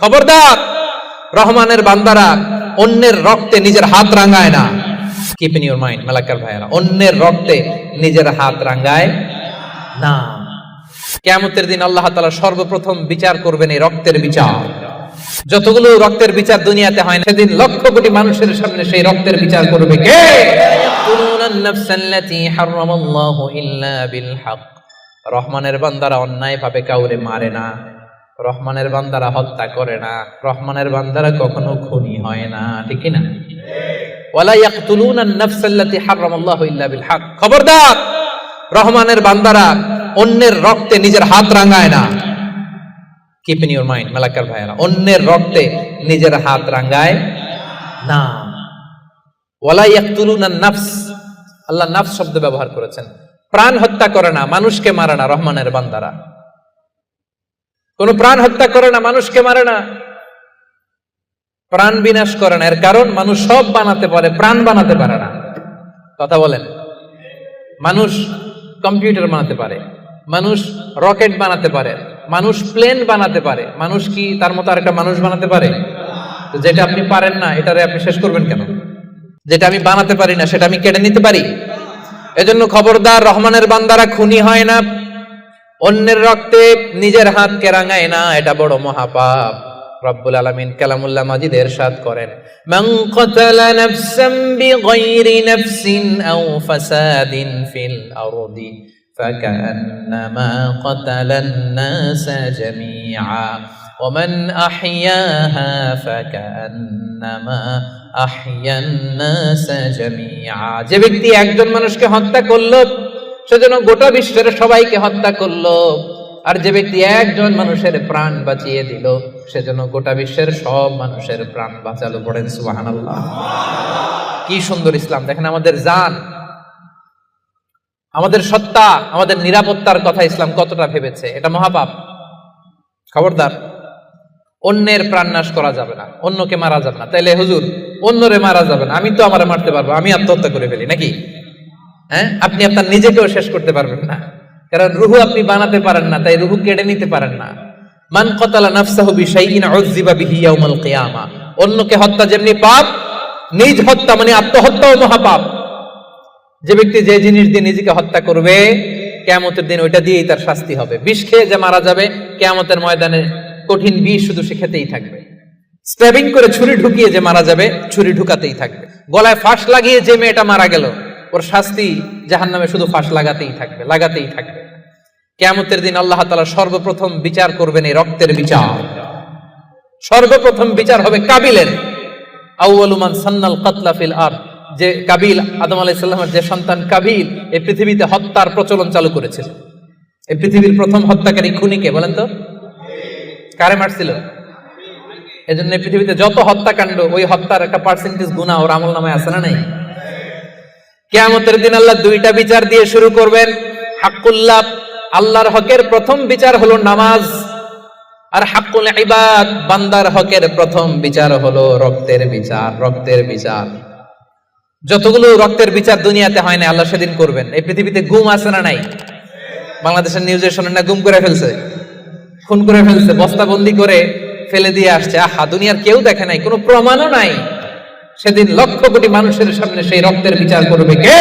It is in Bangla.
খবরদার, রহমানের বান্দারা অন্যের রক্তে নিজের হাত রাঙায় না। Keep in your mind Malakar ভাইয়েরা, অন্যের রক্তে নিজের হাত রাঙায় না। কিয়ামতের দিন আল্লাহ তাআলা সর্বপ্রথম বিচার করবেন এই রক্তের বিচার। যতগুলো রক্তের বিচার দুনিয়াতে হয় না, সেদিন লক্ষ কোটি মানুষের সামনে সেই রক্তের বিচার করবে কে? রহমানের বান্দারা অন্যায় ভাবে কাউরে মারে না, রহমানের বান্দারা হত্যা করে না, রহমানের বান্দারা কখনো খুনি হয় না, ঠিক কি না? ওয়ালা ইয়াকতুলুনা আন-নাফসাল্লাতী হারামাল্লাহু ইল্লা বিল হক। খবরদার, রহমানের বান্দারা অন্যের রক্তে নিজের হাত রাঙায় না। Keep in your mind Malakar ভাইয়েরা, অন্যের রক্তে নিজের হাত রাঙায় না। ওয়ালা ইয়াকতুলুনা আন-নাফস, আল্লাহ নাফস শব্দ ব্যবহার করেছেন। প্রাণ হত্যা করে না, মানুষকে মারে না রহমানের বান্দারা। কোন প্রাণ হত্যা করে না, মানুষকে মারে না, প্রাণ বিনাশ করে না। এর কারণ মানুষ সব বানাতে পারে, প্রাণ বানাতে পারে না। কথা বলেন। মানুষ কম্পিউটার বানাতে পারে, মানুষ রকেট বানাতে পারে, মানুষ প্লেন বানাতে পারে। মানুষ কি তার মতো আরেকটা মানুষ বানাতে পারে? তো যেটা আপনি পারেন না, এটারে আপনি শেষ করবেন কেন? যেটা আমি বানাতে পারি না, সেটা আমি কেড়ে নিতে পারি? এজন্য খবরদার, রহমানের বান্দারা খুনি হয় না, অন্যের রক্তে নিজের হাতকে রাঙায় না। এটা বড় মহাপাপ। রব্বুল আলামিন কালামুল্লাহ মাজিদে ইরশাদ করেন, মান কাতালা নাফসান বিগাইরি নাফসিন আও ফাসাদিন ফিল আরদি ফাকান্নামা কাতালান নাসা জামিআ ওয়া মান আহইয়াহা ফাকান্নামা আহইয়ান নাসা জামিআ। যে ব্যক্তি একজন মানুষকে হত্যা করলো, সেজন্য গোটা বিশ্বের সবাইকে হত্যা করলো। আর যে ব্যক্তি একজন মানুষের প্রাণ বাঁচিয়ে দিল, সেজন্য গোটা বিশ্বের সব মানুষের প্রাণ বাঁচালো। পড়েন সুবহানাল্লাহ। কি সুন্দর ইসলাম! দেখেন, আমাদের জান, আমাদের সত্তা, আমাদের নিরাপত্তার কথা ইসলাম কতটা ভেবেছে। এটা মহাপাপ। খবরদার, অন্যের প্রাণ নাশ করা যাবে না, অন্যকে মারা যাবে না। তাইলে হুজুর, অন্যরে মারা যাবে না, আমি তো আমারে মারতে পারবো, আমি আত্মহত্যা করে ফেলি নাকি? হ্যাঁ, আপনি আপনার নিজেকেও শেষ করতে পারবেন না, কারণ রুহু আপনি বানাতে পারেন না, তাই রুহু কেড়ে নিতে পারেন না। মান কাতালা নাফসাহু বিশাইইন উযযিবা বিহি ইয়াউমাল কিয়ামা। অন্যকে হত্যা যেমনি পাপ, নিজ হত্যা মানে আত্মহত্যাও মহাপাপ। যে ব্যক্তি যে জিনিস দিয়ে নিজেকে হত্যা করবে, কিয়ামতের দিন ওইটা দিয়েই তার শাস্তি হবে। বিষ খেয়ে যে মারা যাবে, কিয়ামতের ময়দানে কঠিন বিষ শুধু সে খেতেই থাকবে। স্ট্যাবিং করে ছুরি ঢুকিয়ে যে মারা যাবে, ছুরি ঢুকাতেই থাকবে। গলায় ফাঁস লাগিয়ে যে মেয়েটা মারা গেল, ওর শাস্তি জাহান্নামে শুধু ফাঁস লাগাতেই থাকবে, লাগাতেই থাকবে। কিয়ামতের দিন আল্লাহ তাআলা সর্বপ্রথম বিচার করবেন এই রক্তের বিচার। সর্বপ্রথম বিচার হবে কাবিলের। আউয়ালু মান সান্নাল কাতলা ফিল আরদ। যে কাবিল, আদম আলাইহিস সালামের যে সন্তান কাবিল, এই পৃথিবীতে হত্যার প্রচলন চালু করেছিল। এই পৃথিবীর প্রথম হত্যাকারী খুনিকে বলেন তো? কারে মারছিল? এজন্য পৃথিবীতে যত হত্যাকাণ্ড, ওই হত্যার একটা পার্সেন্টেজ গুনাহ ওর আমলনামায় আছে না নাই? কিয়ামতের দিন আল্লাহ দুইটা বিচার দিয়ে শুরু করবেন। হাক্কুল্লাহ, আল্লাহর হকের প্রথম বিচার হলো নামাজ। আর হাক্কুল ইবাদ, বান্দার হকের প্রথম বিচার হলো রক্তের বিচার। রক্তের বিচার, যতগুলো রক্তের বিচার দুনিয়াতে হয় না, আল্লাহ সেদিন করবেন। এই পৃথিবীতে গুম আছে না নাই? বাংলাদেশের নিউজে শোনেন না, গুম করে ফেলছে, খুন করে ফেলছে, বস্তাবন্দি করে ফেলে দিয়ে আসছে। আহা, দুনিয়ার কেউ দেখে নাই, কোনো প্রমাণও নাই। সেদিন লক্ষ কোটি মানুষের সামনে সেই রক্তের বিচার করবে কে?